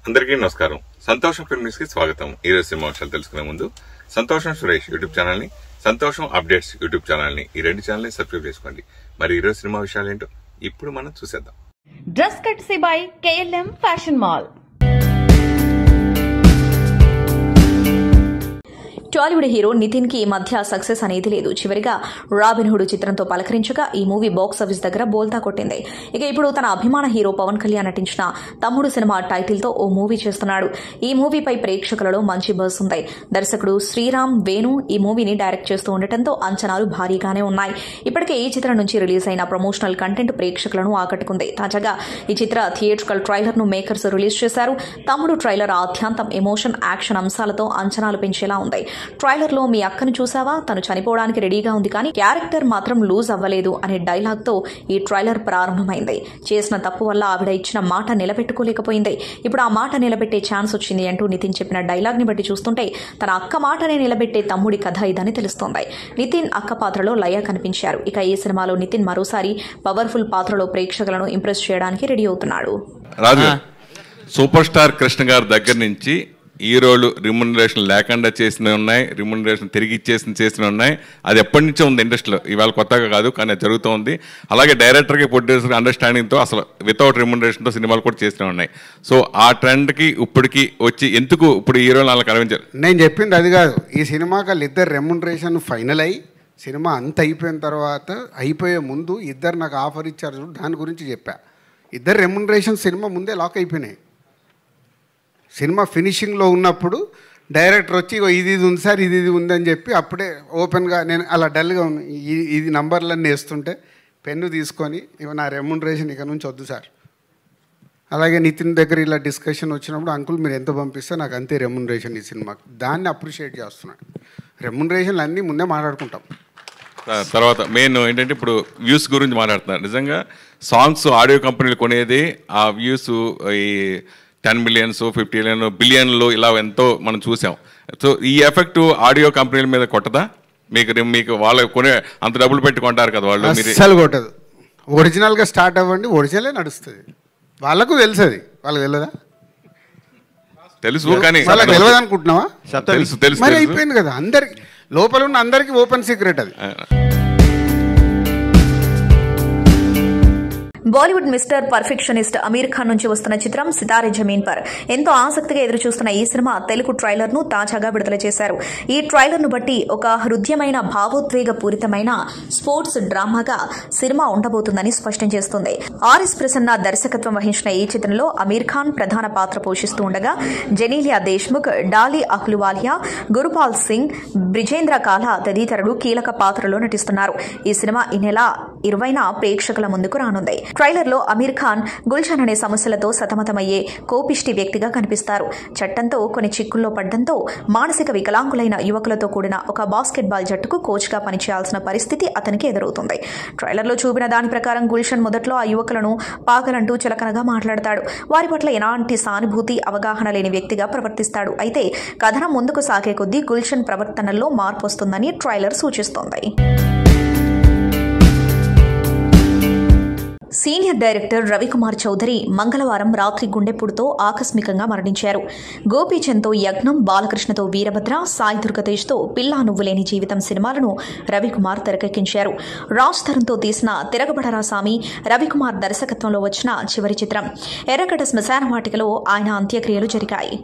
అందరికీ నమస్కారం. సంతోషం ఫిల్మ్స్ కి స్వాగతం. ఈ రోజు సినిమా విషయాలు తెలుసుకునే ముందు సంతోషం సురేష్ యూట్యూబ్ ఛానల్ ని, సంతోషం అప్డేట్స్ యూట్యూబ్ ఛానల్ ని, ఈ రెండు ఛానల్ ని సబ్స్క్రైబ్ చేసుకోండి. మరి ఈ రోజు సినిమా విషయాలు ఏంటో ఇప్పుడు మనం చూసేద్దాం. Dress courtesy by KLM fashion mall. Tollywood hero Nithin కి ఈ మధ్య సక్సెస్ అనేది లేదు. చివరిగా రాబిన్ హుడ్ చిత్రంతో పలకరించగా ఈ మూవీ బాక్స్ ఆఫీస్ దగ్గర బోల్తా కొట్టింది. ఇక ఇప్పుడు తన అభిమాన హీరో పవన్ కళ్యాణ్ నటించిన తమ్ముడు సినిమా టైటిల్ తో ఓ మూవీ చేస్తున్నాడు. ఈ మూవీపై ప్రేక్షకులలో మంచి బజ్ ఉంది. దర్శకుడు శ్రీరామ్ వేణు ఈ మూవీని డైరెక్ట్ చేస్తూ ఉండటంతో అంచనాలు భారీగానే ఉన్నాయి. ఇప్పటికే ఈ చిత్రం నుంచి రిలీజ్ అయిన ప్రమోషనల్ కంటెంట్ ప్రేక్షకులను ఆకట్టుకుంది. తాజాగా ఈ చిత్ర థియేట్రికల్ ట్రైలర్ ను మేకర్స్ రిలీజ్ చేశారు. తమ్ముడు ట్రైలర్ ఆద్యాంతం ఎమోషన్, యాక్షన్ అంశాలతో అంచనాలు పెంచేలా ఉంది. ట్రైలర్ లో మీ అక్కను చూసావా, తను చనిపోవడానికి రెడీగా ఉంది కానీ క్యారెక్టర్ మాత్రం లూజ్ అవ్వలేదు అనే డైలాగ్ తో ఈ ట్రైలర్ ప్రారంభమైంది. చేసిన తప్పు వల్ల ఆవిడ ఇచ్చిన మాట నిలబెట్టుకోలేకపోయింది. ఇప్పుడు ఆ మాట నిలబెట్టే ఛాన్స్ వచ్చింది అంటూ నితిన్ చెప్పిన డైలాగ్ ని బట్టి చూస్తుంటే తన అక్క మాటనే నిలబెట్టే తమ్ముడి కథ ఇదని తెలుస్తోంది. నితిన్ అక్క పాత్రలో లయ కనిపించారు. ఇక ఈ సినిమాలో నితిన్ మరోసారి పవర్ఫుల్ పాత్రలో ప్రేక్షకులను ఇంప్రెస్ చేయడానికి రెడీ అవుతున్నాడు. రాజు, సూపర్ స్టార్ కృష్ణ గారి దగ్గర నుంచి హీరోలు రిమ్యునరేషన్ లేకుండా చేసినవి ఉన్నాయి, రిమ్యునరేషన్ తిరిగి చేసిన ఉన్నాయి. అది ఎప్పటి నుంచో ఉంది ఇండస్ట్రీలో, ఇవాళ కొత్తగా కాదు కానీ అది జరుగుతూ ఉంది. అలాగే డైరెక్టర్కి ప్రొడ్యూసర్కి అండర్స్టాండింగ్తో అసలు వితౌట్ రిమ్యునరేషన్తో సినిమాలు కూడా చేసినవి ఉన్నాయి. సో ఆ ట్రెండ్కి ఇప్పటికి వచ్చి ఎందుకు ఇప్పుడు హీరోలు అలా కనిపించారు? నేను చెప్పింది అది కాదు. ఈ సినిమాకి వాళ్ళిద్దరు రెమ్యునరేషన్ ఫైనల్ అయ్యి సినిమా అంత అయిపోయిన తర్వాత, అయిపోయే ముందు ఇద్దరు నాకు ఆఫర్ ఇచ్చారు చూడు, దాని గురించి చెప్పా. ఇద్దరు రెమ్యునరేషన్ సినిమా ముందే లాక్ అయిపోయినాయి. సినిమా ఫినిషింగ్లో ఉన్నప్పుడు డైరెక్టర్ వచ్చి ఇది ఉంది సార్, ఇది ఉందని చెప్పి అప్పుడే ఓపెన్గా, నేను అలా డల్గా ఉంది, ఇది నంబర్లన్నీ వేస్తుంటే పెన్ను తీసుకొని ఇవి నా రెమ్యునరేషన్ ఇక నుంచి వద్దు సార్. అలాగే నితిన్ దగ్గర ఇలా డిస్కషన్ వచ్చినప్పుడు అంకుల్ మీరు ఎంత పంపిస్తే నాకు అంతే రెమ్యునరేషన్ ఈ సినిమాకి, దాన్ని అప్రిషియేట్ చేస్తున్నాడు. రెమ్యునరేషన్లు అన్నీ ముందే మాట్లాడుకుంటాం. తర్వాత మెయిన్ ఏంటంటే ఇప్పుడు వ్యూస్ గురించి మాట్లాడుతున్నారు. నిజంగా సాంగ్స్ ఆడియో కంపెనీలు కొనేది ఆ వ్యూస్ ఈ 10 మిలియన్స్ 50 బిలియన్లు ఇలా ఎంతో మనం చూసాం. సో ఈ ఎఫెక్ట్ ఆడియో కంపెనీల మీద కొట్టదా? మీకు వాళ్ళు కొనే అంత డబ్బులు పెట్టి కొంటారు కదా వాళ్ళు. అస్సలు కొట్టదు. ఒరిజినల్గా స్టార్ట్ అవ్వండి, ఒరిజినలే నడుస్తుంది. వాళ్ళకు తెలుసు, అది వాళ్ళకి తెలియదా? తెలుసు కానీ వాళ్ళకి తెలియదు అనుకుంటున్నావా? తెలుసు మరి అయిపోయింది కదా, అందరికి లోపల ఉన్న అందరికీ ఓపెన్ సీక్రెట్ అది. బాలీవుడ్ మిస్టర్ పర్ఫెక్షనిస్ట్ అమీర్ ఖాన్ నుంచి వస్తున్న చిత్రం సితారే జమీన్ పర్. ఎంతో ఆసక్తిగా ఎదురుచూస్తున్న ఈ సినిమా తెలుగు ట్రైలర్ ను తాజాగా విడుదల చేశారు. ఈ ట్రైలర్ ను బట్టి ఒక హృద్యమైన, భావోద్వేగ పూరితమైన స్పోర్ట్స్ డ్రామాగా సినిమా ఉండబోతుందని స్పష్టం చేస్తుంది. ఆర్ఎస్ ప్రసన్న దర్శకత్వం వహించిన ఈ చిత్రంలో అమీర్ ఖాన్ ప్రధాన పాత్ర పోషిస్తూ ఉండగా జెనీలియా దేశ్ముఖ్, డాలీ అహ్లువాలియా, గురుపాల్ సింగ్, బ్రిజేంద్ర కాలా తదితరులు కీలక పాత్రలో నటిస్తున్నారు. ఈ సినిమా ఈ నెల 20న ప్రేక్షకుల ముందుకు రానుంది. ట్రైలర్ లో అమీర్ ఖాన్ గుల్షన్ అనే సమస్యలతో సతమతమయ్యే కోపిష్టి వ్యక్తిగా కనిపిస్తారు. చట్టంతో కొన్ని చిక్కుల్లో పడ్డంతో మానసిక వికలాంగులైన యువకులతో కూడిన ఒక బాస్కెట్బాల్ జట్టుకు కోచ్ గా పనిచేయాల్సిన పరిస్థితి అతనికి ఎదురవుతుంది. ట్రైలర్ లో చూపిన దాని ప్రకారం గుల్షన్ మొదట్లో ఆ యువకులను పాగలంటూ చులకనగా మాట్లాడతాడు. వారి పట్ల ఎలాంటి సానుభూతి, అవగాహన లేని వ్యక్తిగా ప్రవర్తిస్తాడు. అయితే కథనం ముందుకు సాగే కొద్దీ గుల్షన్ ప్రవర్తనలో మార్పు వస్తుందని ట్రైలర్ సూచిస్తోంది. సీనియర్ డైరెక్టర్ రవికుమార్ చౌదరి మంగళవారం రాత్రి గుండెపోటుతో ఆకస్మికంగా మరణించారు. గోపీచంద్తో యజ్ఞం, బాలకృష్ణతో వీరభద్ర, సాయి దుర్గతేజ్తో పిల్లా నువ్వులేని జీవితం సినిమాలను రవికుమార్ తెరకెక్కించారు. రాజ్ తరుణ్తో తీసిన తిరగబడరా సామి రవికుమార్ దర్శకత్వంలో వచ్చిన చివరి చిత్రం. ఎర్రగడ్డ శ్మశాన వాటికలో ఆయన అంత్యక్రియలు జరిగాయి.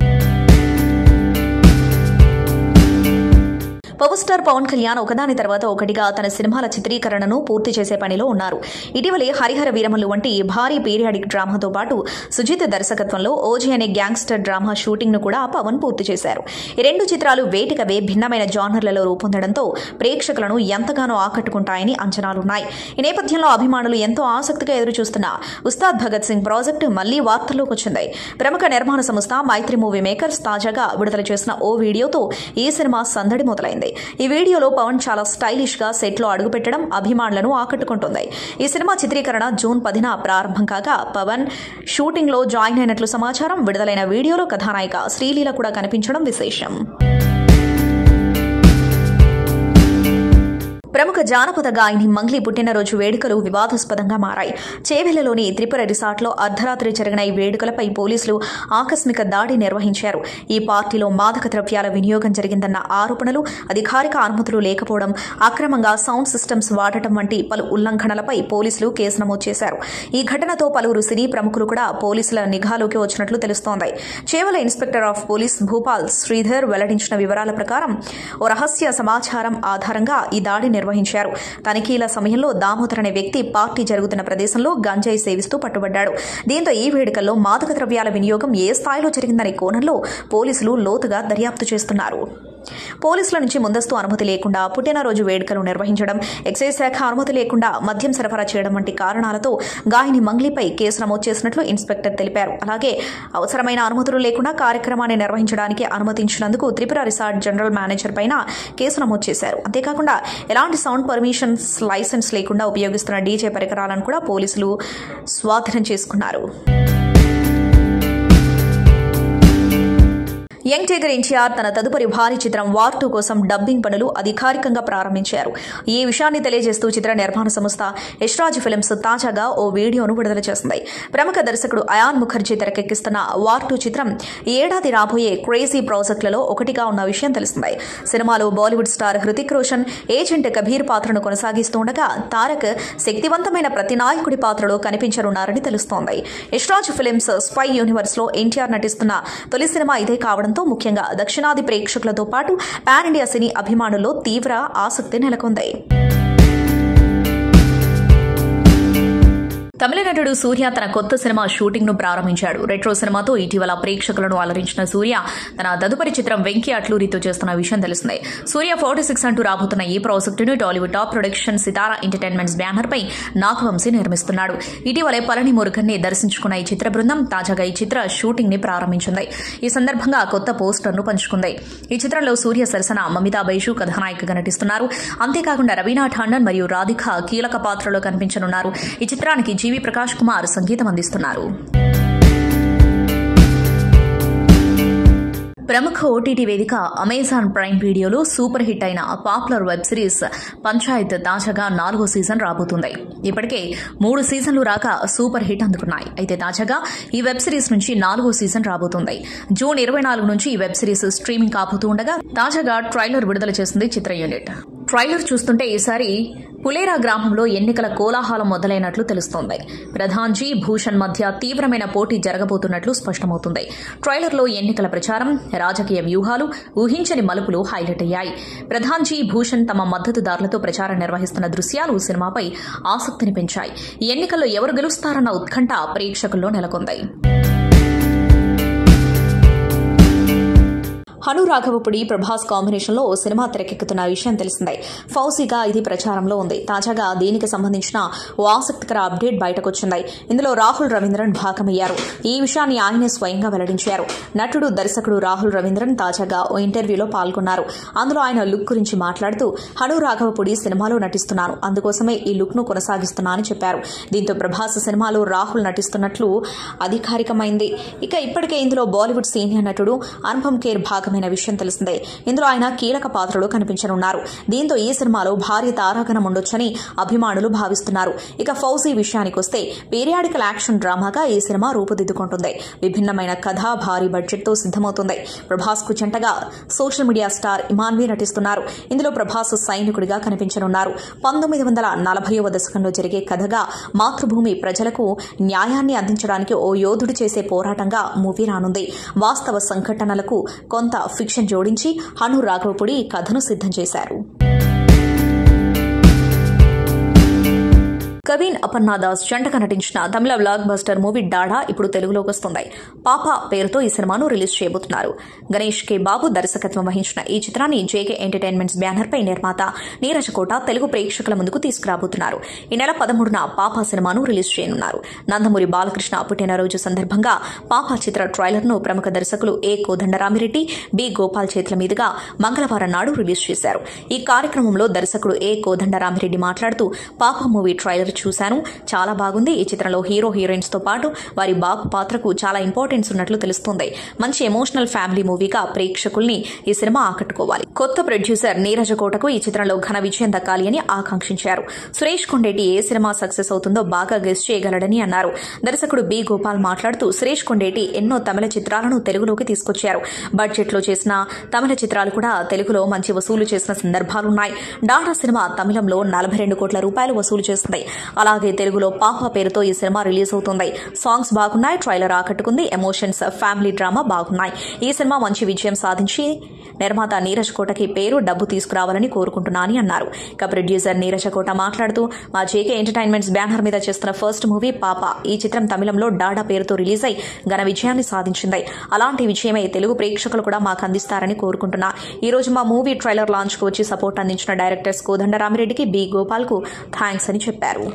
పవర్ స్టార్ పవన్ కళ్యాణ్ ఒకదాని తర్వాత ఒకటిగా తన సినిమాల చిత్రీకరణను పూర్తి చేసే పనిలో ఉన్నారు. ఇటీవలే హరిహర వీరమల్లు వంటి భారీ పీరియాడిక్ డ్రామాతో పాటు సుజిత్ దర్శకత్వంలో ఓజీ అనే గ్యాంగ్స్టర్ డ్రామా షూటింగ్ ను కూడా పవన్ పూర్తి చేశారు. ఈ రెండు చిత్రాలు వేటికవే భిన్నమైన జానర్లలో రూపొందడంతో ప్రేక్షకులను ఎంతగానో ఆకట్టుకుంటాయని అంచనాలున్నాయి. ఈ నేపథ్యంలో అభిమానులు ఎంతో ఆసక్తిగా ఎదురుచూస్తున్న ఉస్తాద్ భగత్ సింగ్ ప్రాజెక్టు మళ్లీ వార్తల్లోకి వచ్చింది. ప్రముఖ నిర్మాణ సంస్థ మైత్రి మూవీ మేకర్స్ తాజాగా విడుదల చేసిన ఓ వీడియోతో ఈ సినిమా సందడి మొదలైంది. ఈ వీడియోలో పవన్ చాలా స్టైలిష్ గా సెట్ లో అడుగుపెట్టడం అభిమానులను ఆకట్టుకుంటుంది. ఈ సినిమా చిత్రీకరణ జూన్ 10న ప్రారంభం కాగా పవన్ షూటింగ్ లో జాయిన్ అయినట్లు సమాచారం. విడుదలైన వీడియోలో కథానాయిక శ్రీలీల కూడా కనిపించడం విశేషం. ప్రముఖ జానపద గాయని మంగ్లీ పుట్టినరోజు వేడుకలు వివాదాస్పదంగా మారాయి. చేవెళ్లలోని త్రిపుర రిసార్ట్లో అర్ధరాత్రి జరిగిన ఈ వేడుకలపై పోలీసులు ఆకస్మిక దాడి నిర్వహించారు. ఈ పార్టీలో మాదక ద్రవ్యాల వినియోగం జరిగిందన్న ఆరోపణలు, అధికారిక అనుమతులు లేకపోవడం, అక్రమంగా సౌండ్ సిస్టమ్స్ వాడటం వంటి పలు ఉల్లంఘనలపై పోలీసులు కేసు నమోదు చేశారు. ఈ ఘటనతో పలువురు సినీ ప్రముఖులు కూడా పోలీసుల నిఘాలోకి వచ్చినట్లు తెలుస్తోంది. Chevella inspector of police Bhupal Sridhar వెల్లడించిన వివరాల ప్రకారం ఓ రహస్య సమాచారం ఆధారంగా ఈ దాడి నిర్వహించారు. తనిఖీల సమయంలో దామోదర్ అనే వ్యక్తి పార్టీ జరుగుతున్న ప్రదేశంలో గంజాయి సేవిస్తూ పట్టుబడ్డాడు. దీంతో ఈ వేడుకల్లో మాదక ద్రవ్యాల వినియోగం ఏ స్థాయిలో జరిగిందనే కోణంలో పోలీసులు లోతుగా దర్యాప్తు చేస్తున్నారు. పోలీసుల నుంచి ముందస్తు అనుమతి లేకుండా పుట్టినరోజు వేడుకలు నిర్వహించడం, ఎక్సైజ్ శాఖ అనుమతి లేకుండా మద్యం సరఫరా చేయడం వంటి కారణాలతో గాయని మంగ్లీపై కేసు నమోదు చేసినట్లు ఇన్స్పెక్టర్ తెలిపారు. అలాగే అవసరమైన అనుమతులు లేకుండా కార్యక్రమాన్ని నిర్వహించడానికి అనుమతించినందుకు త్రిపుర రిసార్ట్ జనరల్ మేనేజర్ పైన కేసు నమోదు చేశారు. అంతేకాకుండా ఎలాంటి సౌండ్ పర్మిషన్స్ లైసెన్స్ లేకుండా ఉపయోగిస్తున్న డీజే పరికరాలను కూడా పోలీసులు స్వాధీనం చేసుకున్నారు. యంగ్ టైగర్ ఎన్టీఆర్ తన తదుపరి భారీ చిత్రం వార్ 2 కోసం డబ్బింగ్ పనులు అధికారికంగా ప్రారంభించారు. ఈ విషయాన్ని తెలియజేస్తూ చిత్ర నిర్మాణ సంస్థ యష్రాజ్ ఫిల్మ్స్ తాజాగా ఓ వీడియోను విడుదల చేసింది. ప్రముఖ దర్శకుడు అయాన్ ముఖర్జీ తెరకెక్కిస్తున్న వార్ 2 చిత్రం ఈ ఏడాది రాబోయే క్రేజీ ప్రాజెక్టులలో ఒకటిగా ఉన్న విషయం తెలిసిందే. సినిమాలో బాలీవుడ్ స్టార్ హృతిక్ రోషన్ ఏజెంట్ కబీర్ పాత్రను కొనసాగిస్తుండగా తారక్ శక్తివంతమైన ప్రతినాయకుడి పాత్రలో కనిపించనున్నారని తెలుస్తోంది. యష్రాజ్ ఫిల్మ్స్ స్పై యూనివర్స్ లో ఎన్టీఆర్ నటిస్తున్న తొలి సినిమా ఇదే కావడంతో ముఖ్యంగా దక్షిణాది ప్రేక్షకులతో పాటు పాన్ ఇండియా సినీ అభిమానుల్లో తీవ్ర ఆసక్తి నెలకొంది. తమిళ నటుడు సూర్య తన కొత్త సినిమా షూటింగ్ ను ప్రారంభించాడు. రెట్రో సినిమాతో ఇటీవల ప్రేక్షకులను అలరించిన సూర్య తన తదుపరి చిత్రం వెంకీ అట్లూరితో చేస్తున్న విషయం తెలిసిందే. సూర్య 46 అంటూ రాబోతున్న ఈ ప్రాజెక్టును టాలీవుడ్ టాప్ ప్రొడక్షన్ సితారా ఎంటర్టైన్మెంట్స్ బ్యానర్ పై నాగవంశీ నిర్మిస్తున్నాడు. ఇటీవలే పళని మురుగన్ ని దర్శించుకున్న ఈ చిత్ర బృందం తాజాగా ఈ చిత్ర షూటింగ్ ని ప్రారంభించింది. ఈ సందర్భంగా కొత్త పోస్టర్ ను పంచుకుంది. ఈ చిత్రంలో సూర్య సరసన మమితా బైజు కథానాయికగా నటిస్తున్నారు. అంతేకాకుండా రవీనా ఠాండన్ మరియు రాధిక కీలక పాత్రలో కనిపించనున్నారు. ఈ చిత్రానికి జీవి ప్రకాష్ కుమార్ సంగీతం అందిస్తున్నారు. ప్రముఖ ఓటీటీ వేదిక అమెజాన్ ప్రైమ్ వీడియోలో సూపర్ హిట్ అయిన పాపులర్ వెబ్ సిరీస్ పంచాయత్ తాజాగా 4వ సీజన్ రాబోతుంది. ఇప్పటికే 3 సీజన్లు రాక సూపర్ హిట్ అందుకున్నాయి. అయితే తాజాగా ఈ వెబ్ సిరీస్ నుంచి 4వ సీజన్ రాబోతుంది. జూన్ 24 నుంచి ఈ వెబ్ సిరీస్ స్ట్రీమింగ్ కాబోతూ ఉండగా తాజాగా ట్రైలర్ విడుదల చేసింది చిత్ర యూనిట్. ట్రైలర్ చూస్తుంటే ఈసారి పులేరా గ్రామంలో ఎన్నికల కోలాహలం మొదలైనట్లు తెలుస్తోంది. ప్రధాన్జీ భూషణ్ మధ్య తీవ్రమైన పోటీ జరగబోతున్నట్లు స్పష్టమవుతుంది. ట్రైలర్లో ఎన్నికల ప్రచారం, రాజకీయ వ్యూహాలు, ఊహించని మలుపులు హైలైట్ అయ్యాయి. ప్రధాన్జీ భూషణ్ తమ మద్దతుదారులతో ప్రచారం నిర్వహిస్తున్న దృశ్యాలు సినిమాపై ఆసక్తిని పెంచాయి. ఈ ఎన్నికల్లో ఎవరు గెలుస్తారన్న ఉత్కంఠ ప్రేక్షకుల్లో నెలకొంది. హను రాఘవపుడి ప్రభాస్ కాంబినేషన్ లో ఓ సినిమా తెరకెక్కుతున్న విషయం తెలిసిందే. ఫౌజీగా ఇది ప్రచారంలో ఉంది. తాజాగా దీనికి సంబంధించిన ఓ ఆసక్తికర అప్డేట్ బయటకొచ్చింది. ఇందులో రాహుల్ రవీంద్రన్ భాగమయ్యారు. ఈ విషయాన్ని ఆయనే స్వయంగా వెల్లడించారు. నటుడు, దర్శకుడు రాహుల్ రవీంద్రన్ తాజాగా ఓ ఇంటర్వ్యూలో పాల్గొన్నారు. అందులో ఆయన లుక్ గురించి మాట్లాడుతూ హను రాఘవపుడి సినిమాలో నటిస్తున్నాను, అందుకోసమే ఈ లుక్ ను కొనసాగిస్తున్నా అని చెప్పారు. దీంతో ప్రభాస్ సినిమాలో రాహుల్ నటిస్తున్నట్లు అధికారికమైంది. ఇక ఇప్పటికే ఇందులో బాలీవుడ్ సీనియర్ నటుడు అనుపమ్ ఖేర్ భాగమైన విషయం తెలిసిందే. ఇందులో ఆయన కీలక పాత్రలో కనిపించనున్నారు. దీంతో ఈ సినిమాలో భారీ తారాగణం ఉండొచ్చని అభిమానులు భావిస్తున్నారు. ఇక ఫౌజీ విషయానికొస్తే పీరియాడికల్ యాక్షన్ డ్రామాగా ఈ సినిమా రూపుదిద్దుకుంటుంది. విభిన్నమైన కథ, భారీ బడ్జెట్ తో సిద్దమవుతుంది. ప్రభాస్ కు జంటగా సోషల్ మీడియా స్టార్ ఇమాన్వి నటిస్తున్నారు. ఇందులో ప్రభాస్ సైనికుడిగా కనిపించనున్నారు. 1940వ దశకంలో జరిగే కథగా మాతృభూమి ప్రజలకు న్యాయాన్ని అందించడానికి ఓ యోధుడు చేసే పోరాటంగా మూవీ రానుంది. వాస్తవ సంఘటనలకు కొంత ఫిక్షన్ జోడించి హను రాఘవపుడి కథను సిద్దం చేశారు. కవిన్ అపర్ణాదాస్ జంటగా నటించిన తమిళ బ్లాక్ బస్టర్ మూవీ డాడా ఇప్పుడు తెలుగులోకి వస్తుంది. పాపా పేరుతో ఈ సినిమాను రిలీజ్ చేయబోతున్నారు. గణేష్ కే బాబు దర్శకత్వం వహించిన ఈ చిత్రాన్ని జేకే ఎంటర్టైన్మెంట్స్ బ్యానర్ పై నిర్మాత నీరజ్ కోట తెలుగు ప్రేక్షకుల ముందుకు తీసుకురాబోతున్నారు. ఈ నెల 13న పాపా సినిమాను రిలీజ్ చేయనున్నారు. నందమూరి బాలకృష్ణ పుట్టినరోజు సందర్భంగా పాపా చిత్ర ట్రైలర్ ను ప్రముఖ దర్శకులు ఏ కోదండరామిరెడ్డి, బి గోపాల్ చేతుల మీదుగా మంగళవారం నాడు రిలీజ్ చేశారు. ఈ కార్యక్రమంలో దర్శకుడు ఏ కోదండరామిరెడ్డి మాట్లాడుతూ పాపా మూవీ ట్రైలర్ చూశాను, చాలా బాగుంది. ఈ చిత్రంలో హీరో హీరోయిన్స్ తో పాటు వారి బాబు పాత్రకు చాలా ఇంపార్టెన్స్ ఉన్నట్లు తెలుస్తుంది. మంచి ఎమోషనల్ ఫ్యామిలీ మూవీగా ప్రేక్షకుల్ని ఈ సినిమా ఆకట్టుకోవాలి. కొత్త ప్రొడ్యూసర్ నీరజ కోటకు ఈ చిత్రంలో ఘన విజయం దక్కాలి అని ఆకాంక్షించారు. సురేష్ కొండేటి ఏ సినిమా సక్సెస్ అవుతుందో బాగా గెస్ చేయగలడని అన్నారు. దర్శకుడు బి గోపాల్ మాట్లాడుతూ సురేష్ కొండేటి ఎన్నో తమిళ చిత్రాలను తెలుగులోకి తీసుకొచ్చారు. బడ్జెట్ లో చేసిన తమిళ చిత్రాలు కూడా తెలుగులో మంచి వసూలు చేసిన సందర్భాలున్నాయి. డాడా సినిమా తమిళంలో 42 కోట్ల రూపాయలు వసూలు చేస్తుంది. అలాగే తెలుగులో పాప పేరుతో ఈ సినిమా రిలీజ్ అవుతుంది. సాంగ్స్ బాగున్నాయి, ట్రైలర్ ఆకట్టుకుంది, ఎమోషన్స్, ఫ్యామిలీ డ్రామా బాగున్నాయి. ఈ సినిమా మంచి విజయం సాధించి నిర్మాత నీరజ్ కోటకి పేరు, డబ్బు తీసుకురావాలని కోరుకుంటున్నానని అన్నారు. ఇక ప్రొడ్యూసర్ నీరజ్ కోట మాట్లాడుతూ మా జేకే ఎంటర్టైన్మెంట్స్ బ్యానర్ మీద చేస్తున్న ఫస్ట్ మూవీ పాప. ఈ చిత్రం తమిళంలో డాడా పేరుతో రిలీజ్ అయి ఘన విజయాన్ని సాధించింది. అలాంటి విజయమే తెలుగు ప్రేక్షకులు కూడా మాకు అందిస్తారని కోరుకుంటున్నా. ఈ రోజు మా మూవీ ట్రైలర్ లాంచ్ కు వచ్చి సపోర్ట్ అందించిన డైరెక్టర్స్ కోదండరామిరెడ్డికి, బి గోపాల్ కు థ్యాంక్స్ అని చెప్పారు.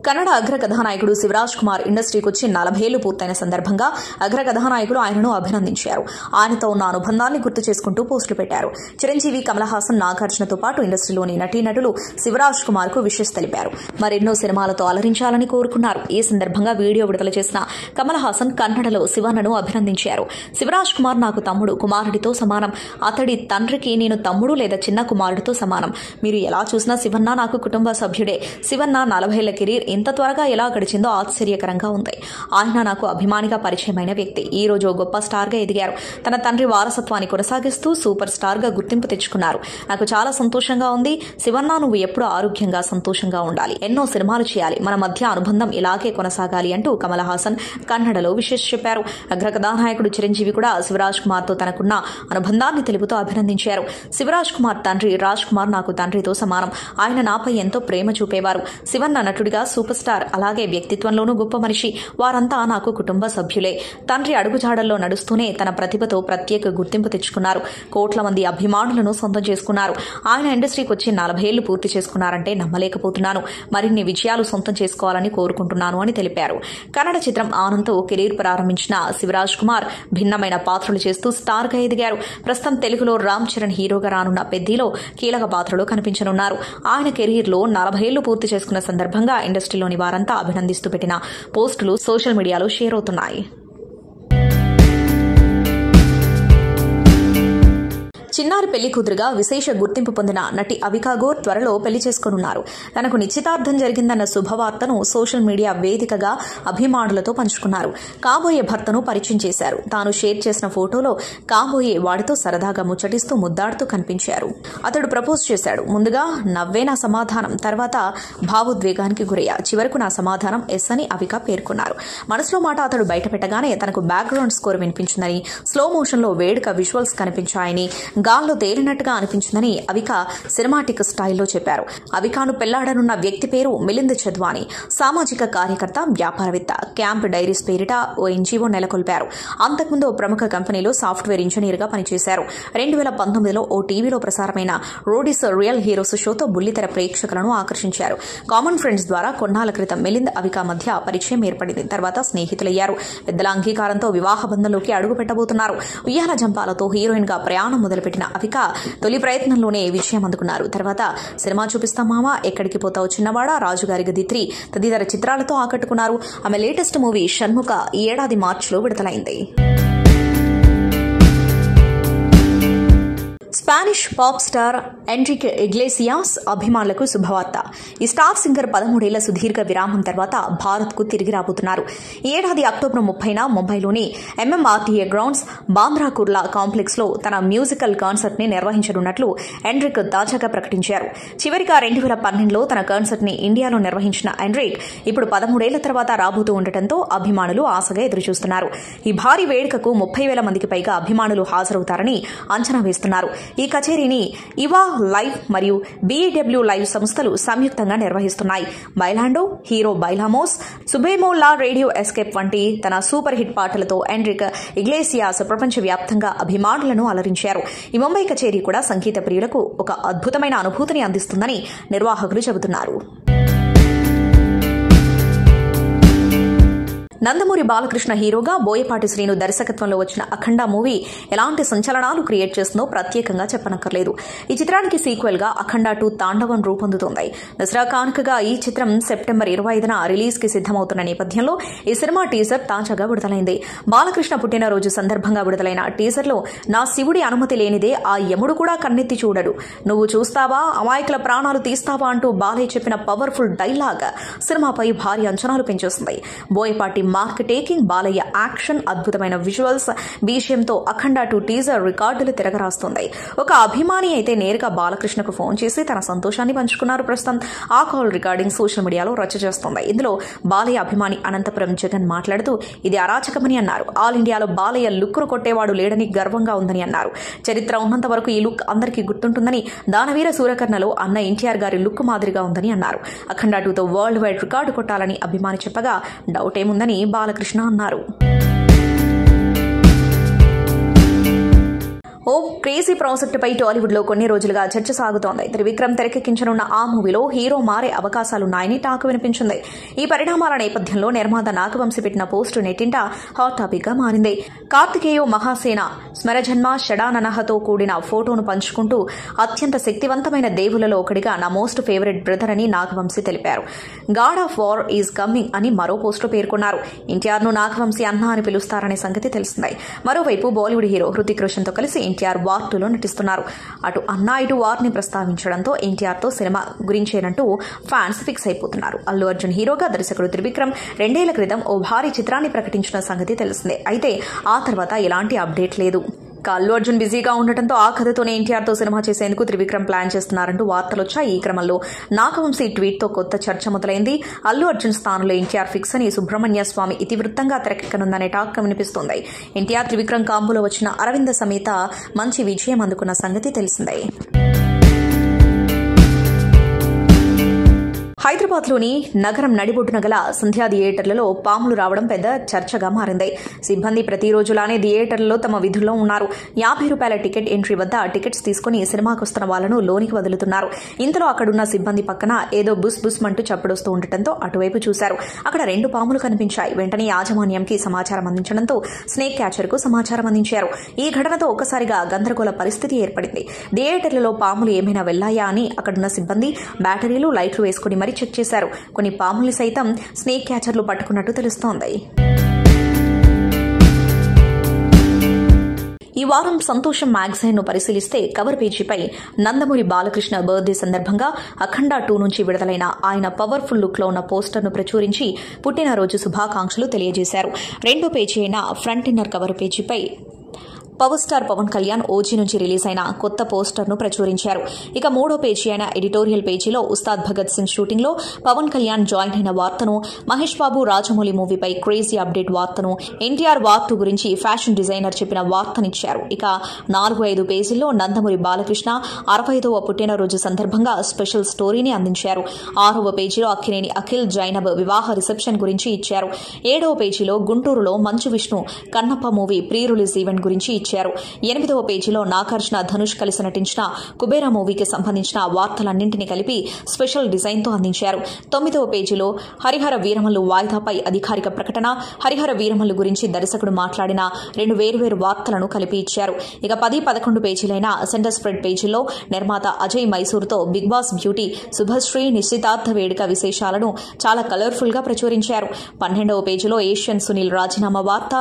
కన్నడ అగ్ర కథానాయకుడు శివరాజ్ కుమార్ ఇండస్ట్రీకి వచ్చి 40 ఏళ్లు పూర్తయిన సందర్భంగా అగ్ర కథానాయకులు ఆయనను అభినందించారు. ఆయనతో ఉన్న అనుబంధాన్ని గుర్తు చేసుకుంటూ పోస్టులు పెట్టారు. చిరంజీవి, కమల్ హాసన్, నాగార్జునతో పాటు ఇండస్ట్రీలోని నటీనటులు శివరాజ్ కుమార్ కు విషెస్ తెలిపారు. మరెన్నో సినిమాలతో అలరించాలని కోరుకున్నారు. ఈ సందర్భంగా వీడియో విడుదల చేసిన కమల్ హాసన్ కన్నడలో శివన్నను అభినందించారు. శివరాజ్ కుమార్ నాకు తమ్ముడు, కుమారుడితో సమానం. అతడి తండ్రికి నేను తమ్ముడు లేదా చిన్న కుమారుడితో సమానం. మీరు ఎలా చూసినా శివన్న నాకు కుటుంబ సభ్యుడే. శివన్న 40 ఏళ్ల కెరీర్ ఇంత త్వరగా ఎలా గడిచిందో ఆశ్చర్యకరంగా ఉంది. ఆయన నాకు అభిమానిగా పరిచయమైన వ్యక్తి. ఈ రోజు గొప్ప స్టార్ గా ఎదిగారు. తన తండ్రి వారసత్వాన్ని కొనసాగిస్తూ సూపర్ స్టార్ గా గుర్తింపు తెచ్చుకున్నారు. నాకు చాలా సంతోషంగా ఉంది. శివన్న, నువ్వు ఎప్పుడూ ఆరోగ్యంగా, సంతోషంగా ఉండాలి. ఎన్నో సినిమాలు చేయాలి. మన మధ్య అనుబంధం ఇలాగే కొనసాగాలి అంటూ కమల్ హాసన్ కన్నడలో విశేష చెప్పారు. అగ్ర కథానాయకుడు చిరంజీవి కూడా శివరాజ్ కుమార్ తో తనకున్న అనుబంధాన్ని తెలుపుతూ అభినందించారు. శివరాజ్ కుమార్ తండ్రి రాజ్ కుమార్ నాకు తండ్రితో సమానం. ఆయన నాపై ఎంతో ప్రేమ చూపేవారు. శివన్న నటుడిగా సూపర్ స్టార్, అలాగే వ్యక్తిత్వంలోనూ గొప్ప మనిషి. వారంతా నాకు కుటుంబ సభ్యులే. తండ్రి అడుగుజాడల్లో నడుస్తూనే తన ప్రతిభతో ప్రత్యేక గుర్తింపు తెచ్చుకున్నారు. కోట్ల మంది అభిమానులను సొంతం చేసుకున్నారు. ఆయన ఇండస్ట్రీకి వచ్చి 40 ఏళ్లు పూర్తి చేసుకున్నారంటే నమ్మలేకపోతున్నాను. మరిన్ని విజయాలు సొంతం చేసుకోవాలని కోరుకుంటున్నాను అని తెలిపారు. కన్నడ చిత్రం ఆనంద్తో కెరీర్ ప్రారంభించిన శివరాజ్ కుమార్ భిన్నమైన పాత్రలు చేస్తూ స్టార్ గా ఎదిగారు. ప్రస్తుతం తెలుగులో రామ్ చరణ్ హీరోగా రానున్న పెద్దిలో కీలక పాత్రలో కనిపించనున్నారు. ఆయన కెరీర్ లో 40 ఏళ్లు పూర్తి చేసుకున్న సందర్భంగా ఇండస్ట్రీలోని వారంతా అభినందిస్తూ పెట్టిన పోస్టులు సోషల్ మీడియాలో షేర్ అవుతున్నాయి. చిన్నారి పెళ్లి కూతురుగా విశేష గుర్తింపు పొందిన నటి అవికా గోర్ త్వరలో పెళ్లి చేసుకోనున్నారు. తనకు నిశ్చితార్థం జరిగిందన్న శుభవార్తను సోషల్ మీడియా వేదికగా అభిమానులతో పంచుకున్నారు. కాబోయే భర్తను పరిచయం చేశారు. తాను షేర్ చేసిన ఫోటోలో కాబోయే వాడితో సరదాగా ముచ్చటిస్తూ ముద్దాడుతూ కనిపించారు. అతడు ప్రపోజ్ చేశాడు. ముందుగా నవ్వే నా సమాధానం, తర్వాత భావోద్వేగానికి గురయ్యా, చివరకు నా సమాధానం ఎస్ అని అవికా పేర్కొన్నారు. మనసులో మాట అతడు బయటపెట్టగానే తనకు బ్యాక్గ్రౌండ్ స్కోర్ వినిపించిందని, స్లో మోషన్ లో వేడుక విజువల్స్ కనిపించాయని, గాల్లో తేలినట్టుగా అనిపించిందని అవిక సినిమాటిక్ స్టైల్లో చెప్పారు. అవికాను పెళ్లాడనున్న వ్యక్తి పేరు మిలింద్ చద్వాని. సామాజిక కార్యకర్త, వ్యాపారవేత్త. క్యాంప్ డైరీస్ పేరిట ఓ ఎన్జీఓ నెలకొల్పారు. అంతకుముందు ఓ ప్రముఖ కంపెనీలో సాఫ్ట్వేర్ ఇంజనీర్ గా పనిచేశారు. 2019లో ఓ టీవీలో ప్రసారమైన రోడీస్ రియల్ హీరోస్ షోతో బుల్లితెర ప్రేక్షకులను ఆకర్షించారు. కామన్ ఫ్రెండ్స్ ద్వారా కొన్నాళ్ల క్రితం మిలింద్ అవికా మధ్య పరిచయం ఏర్పడింది. తర్వాత స్నేహితులయ్యారు. పెద్దల అంగీకారంతో వివాహ బంధంలోకి అడుగు పెట్టబోతున్నారు. ఉయ్యాల జంపాలతో హీరోయిన్ గా ప్రయాణం మొదలుపెట్టిన అవిక తొలి ప్రయత్నంలోనే విజయం అందుకున్నారు. తర్వాత సినిమా చూపిస్తాం మామ, ఎక్కడికి పోతావు చిన్నవాడ, రాజుగారి గది 3 తదితర చిత్రాలతో ఆకట్టుకున్నారు. ఆమె లేటెస్ట్ మూవీ షణ్ముఖ ఈ ఏడాది మార్చిలో విడుదలైంది. స్పానిష్ పాప్ స్టార్ ఎండ్రిక్ ఇగ్లేసియాస్ అభిమానులకు శుభవార్త. ఈ స్టార్ సింగర్ 13 ఏళ్ల సుదీర్ఘ విరామం తర్వాత భారత్కు తిరిగి రాబోతున్నారు. ఈ ఏడాది అక్టోబర్ 30న ముంబైలోని ఎంఎంఆర్టీఏ గ్రౌండ్స్ బాంద్రా కుర్లా కాంప్లెక్స్ లో తన మ్యూజికల్ కాన్సర్ట్ ని నిర్వహించనున్నట్లు ఎండ్రిక్ తాజాగా ప్రకటించారు. చివరిగా 2012లో తన కాన్సర్ట్ ని ఇండియాలో నిర్వహించిన ఎండ్రిక్ ఇప్పుడు 13 ఏళ్ల తర్వాత రాబోతూ ఉండటంతో అభిమానులు ఆశగా ఎదురుచూస్తున్నారు. ఈ భారీ వేడుకకు 30,000 మందికి పైగా అభిమానులు హాజరవుతారని అంచనా వేస్తున్నారు. ఈ కచేరీని ఇవా లైవ్ మరియు బీఈడబ్ల్యూ లైవ్ సంస్థలు సంయుక్తంగా నిర్వహిస్తున్నాయి. బైలాండో, హీరో బైలామోస్, సుబేమో లా రేడియో ఎస్కేప్ వంటి తన సూపర్ హిట్ పాటలతో ఎండ్రిక్ ఇగ్లేసియాస్ ప్రపంచవ్యాప్తంగా అభిమానులను అలరించారు. ఈ ముంబై కచేరీ కూడా సంగీత ప్రియులకు ఒక అద్భుతమైన అనుభూతిని అందిస్తుందని నిర్వాహకులు చెబుతున్నారు. నందమూరి బాలకృష్ణ హీరోగా బోయపాటి శ్రీను దర్శకత్వంలో వచ్చిన అఖండ మూవీ ఎలాంటి సంచలనాలు క్రియేట్ చేస్తుందో ప్రత్యేకంగా చెప్పనక్కర్లేదు. ఈ చిత్రానికి సీక్వెల్ గా అఖండ 2 తాండవం రూపొందుతోంది. దసరా కానుకగా ఈ చిత్రం సెప్టెంబర్ 25న రిలీజ్ కి సిద్దమవుతున్న నేపథ్యంలో ఈ సినిమా టీజర్ తాజాగా విడుదలైంది. బాలకృష్ణ పుట్టినరోజు సందర్భంగా విడుదలైన టీజర్ లో నా శివుడి అనుమతి లేనిదే ఆ యముడు కూడా కన్నెత్తి చూడడు, నువ్వు చూస్తావా అమాయకుల ప్రాణాలు తీస్తావా అంటూ బాలయ్య చెప్పిన పవర్ఫుల్ డైలాగ్ సినిమాపై భారీ అంచనాలు పెంచేస్తుంది. Boyapati mark taking, Balayya action, అద్భుతమైన విజువల్స్, బీజిఎంతో అఖండ 2 టీజర్ రికార్డులు తిరగరాస్తుంది. ఒక అభిమాని అయితే నేరుగా బాలకృష్ణకు ఫోన్ చేసి తన సంతోషాన్ని పంచుకున్నారు. ప్రస్తుతం ఆ కాల్ రికార్డింగ్ సోషల్ మీడియాలో రచ్చ చేస్తోంది. ఇందులో బాలయ్య అభిమాని అనంతపురం జగన్ మాట్లాడుతూ ఇది అరాచకమని అన్నారు. ఆల్ ఇండియాలో బాలయ్య లుక్కును కొట్టేవాడు లేడని గర్వంగా ఉందని అన్నారు. చరిత్ర ఉన్నంత వరకు ఈ లుక్ అందరికీ గుర్తుంటుందని, దానవీర సూరకర్ణలో అన్న ఎన్టీఆర్ గారి లుక్ మాదిరిగా ఉందని అన్నారు. అఖండ 2తో వరల్డ్ వైడ్ రికార్డు కొట్టాలని అభిమాని చెప్పగా డౌట్ ఏముందని బాలకృష్ణ అన్నారు. ఓ క్రేజీ ప్రాజెక్టుపై టాలీవుడ్ లో కొన్ని రోజులుగా చర్చ సాగుతోంది. త్రివిక్రమ్ తెరకెక్కించనున్న ఆ మూవీలో హీరో మారే అవకాశాలున్నాయని టాక్ వినిపించింది. ఈ పరిణామాల నేపథ్యంలో నిర్మాత నాగవంశి పెట్టిన పోస్టు నెట్టింట హాట్ టాపిక్ గా మారింది. కార్తికేయ మహాసేన స్మరజన్మ షడాననహతో కూడిన ఫోటోను పంచుకుంటూ అత్యంత శక్తివంతమైన దేవులలో ఒకడిగా నా మోస్ట్ ఫేవరెట్ బ్రదర్ అని నాగవంశి తెలిపారు. God of war is coming అని మరో పోస్టులో పేర్కొన్నారు. ఎన్టీఆర్ ను నాగవంశి అన్న అని పిలుస్తారనే సంగతి తెలిసిందే. మరోవైపు బాలీవుడ్ హీరో హృతిక్ రోషన్ తో కలిసి ఎన్టీఆర్ వార్ 2లో నటిస్తున్నారు. అటు అన్నా ఇటు వార్ ని ప్రస్తావించడంతో ఎన్టీఆర్ తో సినిమా గురించేనంటూ ఫ్యాన్స్ ఫిక్స్ అయిపోతున్నారు. అల్లు అర్జున్ హీరోగా దర్శకుడు త్రివిక్రమ్ 2 ఏళ్ల క్రితం ఓ భారీ చిత్రాన్ని ప్రకటించిన సంగతి తెలిసిందే. అయితే ఆ తర్వాత ఎలాంటి అప్డేట్ లేదు. అల్లు అర్జున్ బిజీగా ఉండటంతో ఆ కథతోనే ఎన్టీఆర్ తో సినిమా చేసేందుకు త్రివిక్రమ్ ప్లాన్ చేస్తున్నారంటూ వార్తలొచ్చాయి. ఈ క్రమంలో నాగవంశీ ట్వీట్ తో కొత్త చర్చ మొదలైంది. అల్లు అర్జున్ స్థానంలో ఎన్టీఆర్ ఫిక్స్ అని సుబ్రహ్మణ్య స్వామి ఇతివృత్తంగా తెరకెక్కనుందనే టాక్ వినిపిస్తోంది. ఎన్టీఆర్ త్రివిక్రమ్ కాంబోలో వచ్చిన అరవింద సమేత మంచి విజయం అందుకున్న సంగతి తెలిసిందే. హైదరాబాద్లోని నగరం నడిబొడ్డున గల సంధ్యా థియేటర్లలో పాములు రావడం పెద్ద చర్చగా మారింది. సిబ్బంది ప్రతిరోజులానే థియేటర్లలో తమ విధుల్లో ఉన్నారు. ₹50 టికెట్ ఎంట్రీ వద్ద టికెట్స్ తీసుకుని సినిమాకు వస్తున్న వాళ్లను లోనికి వదులుతున్నారు. ఇంతలో అక్కడున్న సిబ్బంది పక్కన ఏదో బుస్ బుస్ మంటూ చప్పుడొస్తూ ఉండటంతో అటువైపు చూశారు. అక్కడ 2 పాములు కనిపించాయి. వెంటనే యాజమాన్యంకి సమాచారం అందించడంతో స్నేక్ క్యాచర్ కు సమాచారం అందించారు. ఈ ఘటనతో ఒక్కసారిగా గందరగోళ పరిస్థితి ఏర్పడింది. థియేటర్లలో పాములు ఏమైనా వెళ్లాయా అని అక్కడున్న సిబ్బంది బ్యాటరీలు, లైట్లు వేసుకుని మరీ చెక్ చేశారు. కొన్ని పాముల్ని సైతం స్నేక్ క్యాచర్లు పట్టుకున్నట్టు తెలుస్తోంది. ఈ వారం సంతోషం మ్యాగజైన్ ను పరిశీలిస్తే కవర్ పేజీపై నందమూరి బాలకృష్ణ బర్త్డే సందర్భంగా అఖండ 2 నుంచి విడుదలైన ఆయన పవర్ఫుల్ లుక్ లో ఉన్న పోస్టర్ ను ప్రచురించి పుట్టినరోజు శుభాకాంక్షలు తెలియజేశారు. రెండో పేజీ అయిన ఫ్రంట్ ఇన్నర్ కవర్ పేజీపై పవర్ స్టార్ పవన్ కళ్యాణ్ ఓజీ నుంచి రిలీజ్ అయిన కొత్త పోస్టర్ ను ప్రచురించారు. ఇక మూడో పేజీ అయిన ఎడిటోరియల్ పేజీలో ఉస్తాద్ భగత్ సింగ్ షూటింగ్ లో పవన్ కళ్యాణ్ జాయిన్ అయిన వార్తను, మహేష్ బాబు రాజమౌళి మూవీపై క్రేజీ అప్డేట్ వార్తను, ఎన్టీఆర్ వార్ 2 గురించి ఫ్యాషన్ డిజైనర్ చెప్పిన వార్తనిచ్చారు. ఇక 4-5 పేజీల్లో నందమూరి బాలకృష్ణ 65వ పుట్టినరోజు సందర్భంగా స్పెషల్ స్టోరీని అందించారు. 6వ పేజీలో అక్కినేని అఖిల్ జైనబ్ వివాహ రిసెప్షన్ గురించి ఇచ్చారు. 7వ పేజీలో గుంటూరులో Manchu Vishnu Kannappa movie pre release event గురించి ఇచ్చారు. 8వ పేజీలో నాగార్జున ధనుష్ కలిసి నటించిన కుబేరా మూవీకి సంబంధించిన వార్తలన్నింటినీ కలిపి స్పెషల్ డిజైన్ తో అందించారు. 9వ పేజీలో హరిహర వీరమల్లు వాయిదాపై అధికారిక ప్రకటన, హరిహర వీరమల్లు గురించి దర్శకుడు మాట్లాడిన 2 వేర్వేరు వార్తలను కలిపి ఇచ్చారు. ఇక 10-11 పేజీలైన సెంటర్ స్ప్రెడ్ పేజీలో నిర్మాత అజయ్ మైసూర్తో బిగ్ బాస్ బ్యూటీ శుభశ్రీ నిశ్చితార్థ వేడుక విశేషాలను చాలా కలర్ఫుల్ గా ప్రచురించారు. 12వ పేజీలో ఏషియన్ సునీల్ రాజీనామా వార్త,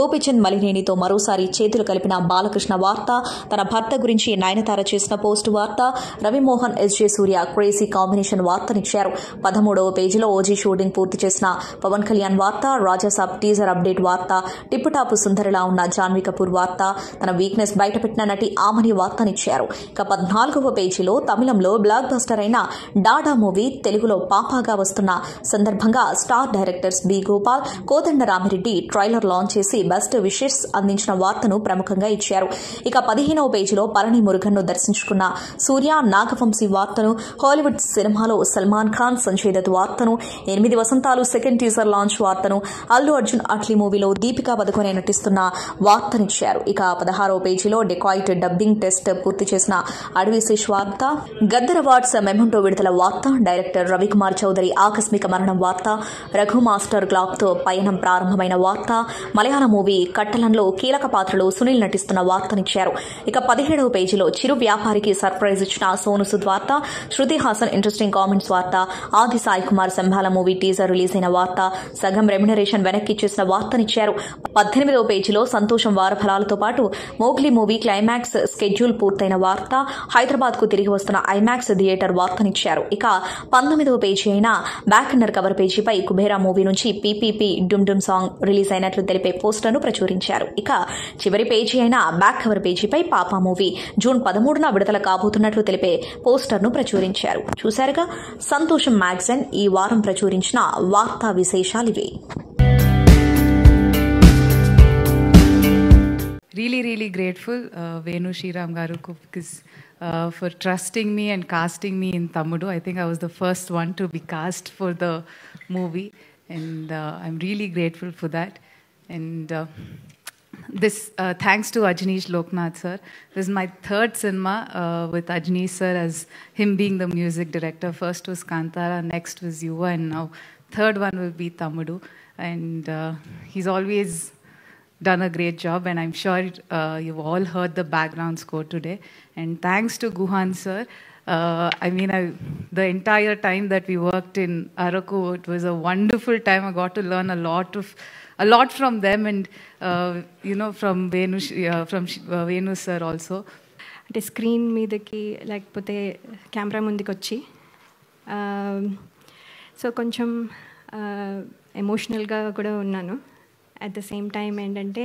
గోపిచంద్ మలినేనితో మరోసారి చేతులు కలిపిన బాలకృష్ణ వార్త, తన భర్త గురించి నయనతార చేసిన పోస్టు వార్త, రవిమోహన్ ఎస్జే సూర్య క్రేజీ కాంబినేషన్ వార్తనిచ్చారు. 13వ పేజీలో ఓజీ షూటింగ్ పూర్తి చేసిన పవన్ కళ్యాణ్ వార్త, రాజాసాబ్ టీజర్ అప్డేట్ వార్త, టిప్పుటాపు సుందరిలా ఉన్న జాన్వీ కపూర్ వార్త, తన వీక్నెస్ బయటపెట్టిన నటి ఆమని వార్తనిచ్చారు. ఇక 14వ పేజీలో తమిళంలో బ్లాక్ బస్టర్ అయిన డాడా మూవీ తెలుగులో పాపాగా వస్తున్న సందర్భంగా స్టార్ డైరెక్టర్స్ బి గోపాల్, కోదండ రామిరెడ్డి ట్రైలర్ లాంచ్ చేసి బెస్ట్ విషెస్ అందించిన వార్తను ప్రముఖ ప్రముఖంగా ఇచ్చారు. ఇక 15వ పేజీలో పళని మురుగన్ను దర్శించుకున్న సూర్య నాగవంశీ వార్తను, హాలీవుడ్ సినిమాలో సల్మాన్ ఖాన్, సంజయ్ దత్ వార్తను, 8 వసంతాలు సెకండ్ టీజర్ లాంచ్ వార్తను, అల్లు అర్జున్ అట్లీ మూవీలో దీపికా పదుకొనే నటిస్తున్న వార్తనిచ్చారు. ఇక 16వ పేజీలో డెకాయిట్ డబ్బింగ్ టెస్ట్ పూర్తి చేసిన అడవిశేష్ వార్త, గద్దర్ అవార్డ్స్ మెమెంటో విడుదల వార్త, డైరెక్టర్ రవికుమార్ చౌదరి ఆకస్మిక మరణం వార్త, రఘు మాస్టర్ గ్లాబ్తో పయనం ప్రారంభమైన వార్త, మలయాళ మూవీ కట్టలంలో కీలక పాత్రలో సునీల్ నటిస్తున్న వార్తనిచ్చారు. ఇక 17వ పేజీలో చిరు వ్యాపారికి సర్ప్రైజ్ ఇచ్చిన సోను సుద్ వార్త, శృతి హాసన్ ఇంట్రెస్టింగ్ కామెంట్స్ వార్త, Aadi Sai Kumar Shambhala movie teaser release అయిన వార్త, సగం రెమ్యునరేషన్ వెనక్కి ఇచ్చేసిన వార్తనిచ్చారు. 18వ పేజీలో సంతోషం వారఫలాలతో పాటు మోగ్లీ మూవీ క్లైమాక్స్ స్కెడ్యూల్ పూర్తయిన వార్త, హైదరాబాద్ కు తిరిగి వస్తున్న ఐమాక్స్ థియేటర్ వార్తనిచ్చారు. ఇక 19వ పేజీ అయిన బ్యాక్ అండర్ కవర్ పేజీపై కుబేరా మూవీ నుంచి పీపీపీ డుమ్ డుమ్ సాంగ్ రిలీజ్ అయినట్లు తెలిపే పోస్టర్ను ప్రచురించారు. ఇక చివరి పేజీ అయిన బ్యాక్ కవర్ పేజీపై పాపా మూవీ జూన్ 13న విడుదల కాబోతున్నట్లు తెలిపే పోస్టర్ను ప్రచురించారు. చూశారుగా సంతోషం మ్యాగజైన్ ఈ వారం ప్రచురించిన వార్తా విశేషాలివే. Really grateful, Venu Sriram garu, because for trusting me and casting me in Tammudu. I think I was the first one to be cast for the movie, and I'm really grateful for that. And this thanks to Ajneesh Loknath sir. This is my third cinema with Ajneesh sir as him being the music director. First was Kantara, next was Yuva, and now third one will be Tammudu. And he's always done a great job, and I'm sure you've all heard the background score today. And thanks to Guhan sir. The entire time that we worked in Araku, it was a wonderful time. I got to learn a lot from them, and from Venu sir also. అంటే screen మీదకి లేకపోతే camera ముందుకు వచ్చి so కొంచెం ఎమోషనల్గా కూడా ఉన్నాను. At the same time ఏంటంటే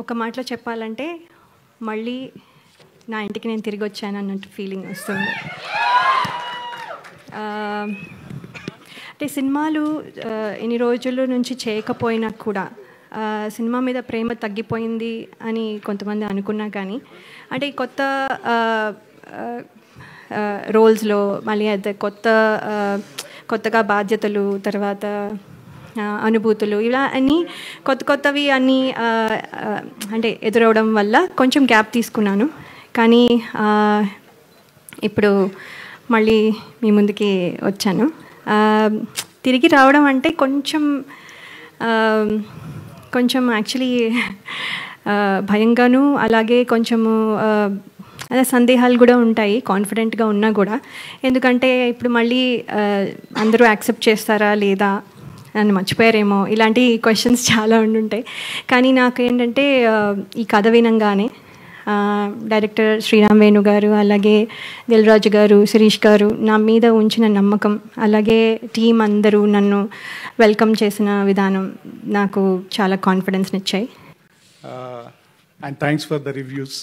ఒక మాటలో చెప్పాలంటే మళ్ళీ నా ఇంటికి నేను తిరిగి వచ్చాను అన్నట్టు ఫీలింగ్ వస్తుంది. అంటే సినిమాలు ఎన్ని రోజుల నుంచి చేయకపోయినా కూడా సినిమా మీద ప్రేమ తగ్గిపోయింది అని కొంతమంది అనుకున్నా కానీ అంటే కొత్త రోల్స్లో మళ్ళీ అదే కొత్తగా బాధ్యతలు, తర్వాత అనుభూతులు, ఇలా అన్నీ కొత్తవి అన్నీ అంటే ఎదురవడం వల్ల కొంచెం గ్యాప్ తీసుకున్నాను. కానీ ఇప్పుడు మళ్ళీ మీ ముందుకి వచ్చాను. తిరిగి రావడం అంటే కొంచెం యాక్చువల్లీ భయంగాను, అలాగే కొంచెము అదే సందేహాలు కూడా ఉంటాయి కాన్ఫిడెంట్గా ఉన్నా కూడా. ఎందుకంటే ఇప్పుడు మళ్ళీ అందరూ యాక్సెప్ట్ చేస్తారా లేదా, నన్ను మర్చిపోయారేమో, ఇలాంటి క్వశ్చన్స్ చాలా ఉండుంటాయి. కానీ నాకు ఏంటంటే ఈ కథ వినంగానే డైరెక్టర్ శ్రీరామ్ వేణు గారు, అలాగే దిల్ రాజు గారు, శిరీష్ గారు నా మీద ఉంచిన నమ్మకం, అలాగే టీం అందరూ నన్ను వెల్కమ్ చేసిన విధానం నాకు చాలా కాన్ఫిడెన్స్ని ఇచ్చాయి. And thanks for the reviews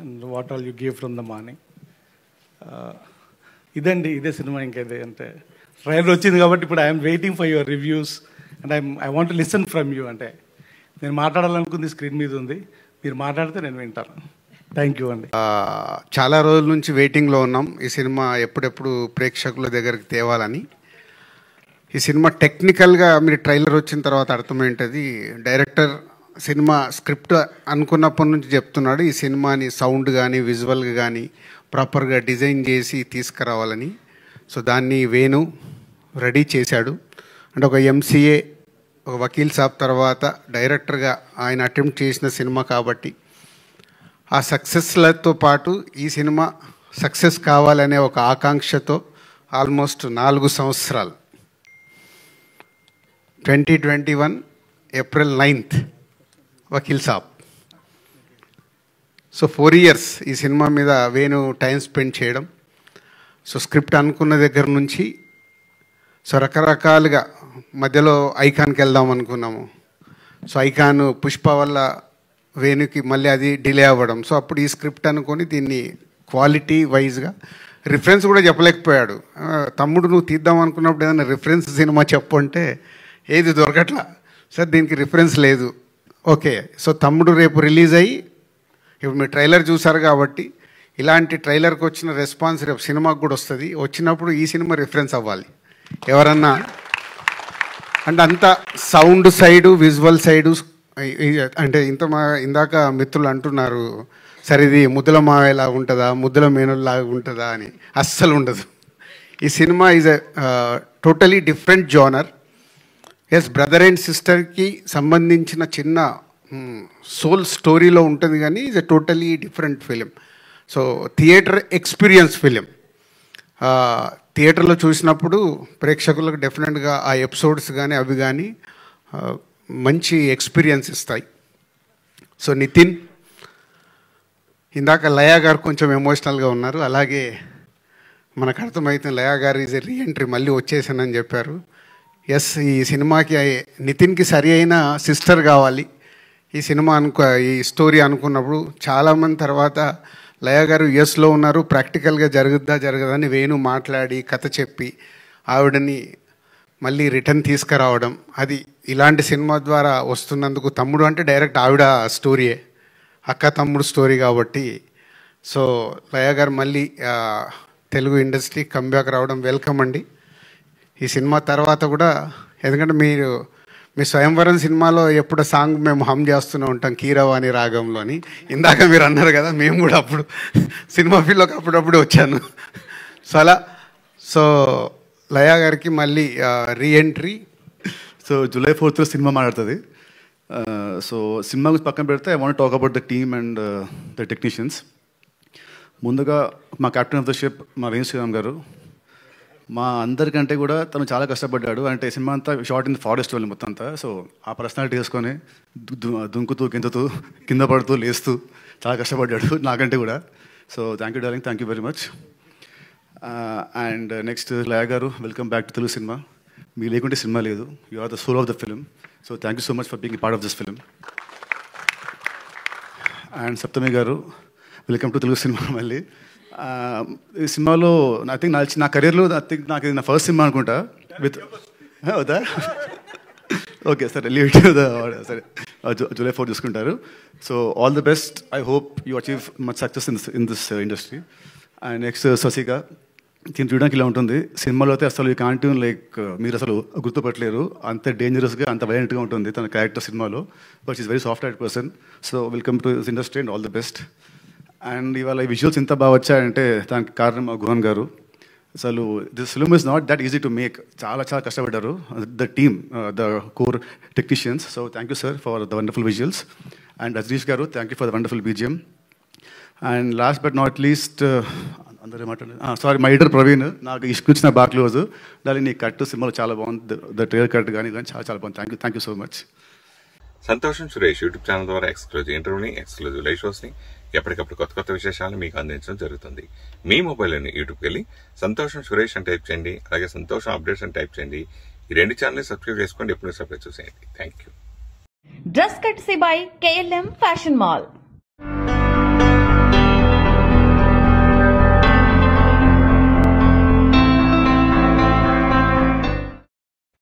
and what all you give from the morning. ఇదే సినిమా. ఇంకేదే అంటే ట్రైలర్ వచ్చింది కాబట్టి ఇప్పుడు I'm waiting for your reviews and I want to listen from you. అంటే నేను మాట్లాడాలనుకుంది స్క్రీన్ మీద ఉంది, మీరు మాట్లాడితే నేను వింటాను. థ్యాంక్ యూ అండి. చాలా రోజుల నుంచి వెయిటింగ్లో ఉన్నాం ఈ సినిమా ఎప్పుడెప్పుడు ప్రేక్షకుల దగ్గరికి తేవాలని. ఈ సినిమా టెక్నికల్గా మీరు ట్రైలర్ వచ్చిన తర్వాత అర్థమైంటుంది. డైరెక్టర్ సినిమా స్క్రిప్ట్ అనుకున్నప్పటి నుంచి చెప్తున్నాడు ఈ సినిమాని సౌండ్ కానీ విజువల్గా కానీ ప్రాపర్గా డిజైన్ చేసి తీసుకురావాలని. సో దాన్ని వేణు రెడీ చేశాడు. అంటే ఒక ఎంసీఏ, ఒక వకీల్ సాబ్ తర్వాత డైరెక్టర్గా ఆయన అటెంప్ట్ చేసిన సినిమా కాబట్టి ఆ సక్సెస్లతో పాటు ఈ సినిమా సక్సెస్ కావాలనే ఒక ఆకాంక్షతో ఆల్మోస్ట్ 4 సంవత్సరాలు 2021 April 9th Vakeel Saab. So 4 years ఈ సినిమా మీద వేణు టైం స్పెండ్ చేయడం. సో స్క్రిప్ట్ అనుకున్న దగ్గర నుంచి సో రకరకాలుగా మధ్యలో ఐకాన్కి వెళ్దాం అనుకున్నాము. సో ఐకాన్ పుష్ప వల్ల వేణుకి మళ్ళీ అది డిలే అవ్వడం. సో అప్పుడు ఈ స్క్రిప్ట్ అనుకొని దీన్ని క్వాలిటీ వైజ్గా రిఫరెన్స్ కూడా చెప్పలేకపోయాడు. తమ్ముడు నువ్వు తీద్దాం అనుకున్నప్పుడు ఏదైనా రిఫరెన్స్ సినిమా చెప్పు అంటే ఏది దొరకట్లా. సార్ దీనికి రిఫరెన్స్ లేదు, ఓకే, సో తమ్ముడు రేపు రిలీజ్ అయ్యి ఇప్పుడు మీరు ట్రైలర్ చూసారు కాబట్టి ఇలాంటి ట్రైలర్కి వచ్చిన రెస్పాన్స్ రేపు సినిమాకి కూడా వస్తుంది. వచ్చినప్పుడు ఈ సినిమా రిఫరెన్స్ అవ్వాలి ఎవరన్నా అంటే అంత సౌండ్ సైడు విజువల్ సైడు అంటే ఇందాక మిత్రులు అంటున్నారు సరే ఇది ముద్దుల మావేలా ఉంటుందా ముద్దుల మేనుల్లాగా ఉంటుందా అని. అస్సలు ఉండదు. ఈ సినిమా is totally different genre. Yes, brother and సిస్టర్కి సంబంధించిన చిన్న సోల్ స్టోరీలో ఉంటుంది కానీ is a totally different film. So theatre experience film. థియేటర్లో చూసినప్పుడు ప్రేక్షకులకు డెఫినెట్గా ఆ ఎపిసోడ్స్ కానీ అవి కానీ మంచి ఎక్స్పీరియన్స్ ఇస్తాయి. సో నితిన్, ఇందాక లయా గారు కొంచెం ఎమోషనల్గా ఉన్నారు, అలాగే మనకు అర్థమవుతుంది లయా గారు ఈజ్ ఎ రీఎంట్రీ, మళ్ళీ వచ్చేసానని చెప్పారు. ఎస్, ఈ సినిమాకి నితిన్కి సరి అయిన సిస్టర్ కావాలి. ఈ సినిమా ఈ స్టోరీ అనుకున్నప్పుడు చాలామంది తర్వాత లయా గారు యుఎస్లో ఉన్నారు, ప్రాక్టికల్గా జరగదా అని వేణు మాట్లాడి కథ చెప్పి ఆవిడని మళ్ళీ రిటర్న్ తీసుకురావడం, అది ఇలాంటి సినిమా ద్వారా వస్తున్నందుకు తమ్ముడు అంటే డైరెక్ట్ ఆవిడ స్టోరీయే, అక్క తమ్ముడు స్టోరీ కాబట్టి. సో లయా గారు మళ్ళీ తెలుగు ఇండస్ట్రీ కంబ్యాక్ రావడం వెల్కమ్ అండి. ఈ సినిమా తర్వాత కూడా ఎందుకంటే మీ స్వయంవరం సినిమాలో ఎప్పుడు సాంగ్ మేము హమ్ చేస్తూనే ఉంటాం కీరవాణి రాగంలో అని ఇందాక మీరు అన్నారు కదా, మేము కూడా అప్పుడు సినిమా ఫీల్డ్లోకి అప్పుడప్పుడు వచ్చాను. సో అలా లయా గారికి మళ్ళీ reentry. So July 4th cinema మాట్లాడుతుంది. సో సినిమా గురించి పక్కన పెడితే I want talk about the team and the technicians. ముందుగా మా కెప్టెన్ ఆఫ్ ద షిప్ మా వేణు శ్రీరామ్ గారు, మా అందరికంటే కూడా తను చాలా కష్టపడ్డాడు. అంటే సినిమా అంతా షార్ట్ ఇన్ ద ఫారెస్ట్ వాళ్ళు మొత్తం అంతా. సో ఆ పర్సనాలిటీ వేసుకొని దుంకుతూ గింతుతూ కింద పడుతూ లేస్తూ చాలా కష్టపడ్డాడు నాకంటే కూడా. So thank you darling, thank you very much. And next Laya garu, welcome back to Telugu cinema. మీరు లేకుంటే సినిమా లేదు, you are the soul of the film. So thank you so much for being part of this film. And Saptami garu, welcome to Telugu cinema మళ్ళీ. ఈ సినిమాలో I think నా కెరీర్లో నాకు ఇది నా ఫస్ట్ సినిమా అనుకుంటా విత్ అవుదా. ఓకే సరే, లీవ్ ఇట్ ద సరే, July 4 చూసుకుంటారు. So all the best. I hope you achieve much success in this industry. And next ససిగా, దీన్ని చూడడానికి ఇలా ఉంటుంది. సినిమాలో అయితే అసలు ఈ కాంటిన్ లైక్ మీరు అసలు గుర్తుపట్టలేరు, అంత డేంజరస్గా అంత వైలెంట్గా ఉంటుంది తన క్యారెక్టర్ సినిమాలో. But is very soft heart person. So welcome to this industry and all the best. And ఇవాళ ఈ విజువల్స్ ఇంత బాగా వచ్చాయంటే దానికి కారణం గుహన్ గారు. అసలు this film is not that easy to make. చాలా కష్టపడ్డారు the team, the core technicians. So thank you sir for the wonderful visuals. And Rajanish garu, thank you for the wonderful BGM. And last but not least అందరూ మాట్లాడారు, sorry my editor Praveen, నాకు ఇష్టం బాగా close. దాని నీ cut సినిమాలో చాలా బాగుంది, ద ట్రైలర్ కట్ కానీ చాలా బాగుంది. Thank you so much. సంతోషం సురేష్ యూట్యూబ్ ఛానల్ ద్వారా ఎక్స్క్లూజివ్ ఇంటర్వ్యూని, ఎక్స్క్లూజివ్ లైవ్ షోస్ని, ఎప్పటికప్పుడు కొత్త విశేషాలను మీకు అందించడం జరుగుతుంది. మీ మొబైల్లోని యూట్యూబ్కి వెళ్ళి సంతోషం సురేష్ అని టైప్ చేయండి, అలాగే సంతోషం అప్డేట్స్ అని టైప్ చేయండి. ఈ రెండు ఛానల్ని సబ్స్క్రైబ్ చేసుకోండి, ఎప్పుడు సబ్స్క్రైబ్ చూసేయండి. Thank you. Dress courtesy by KLM fashion mall.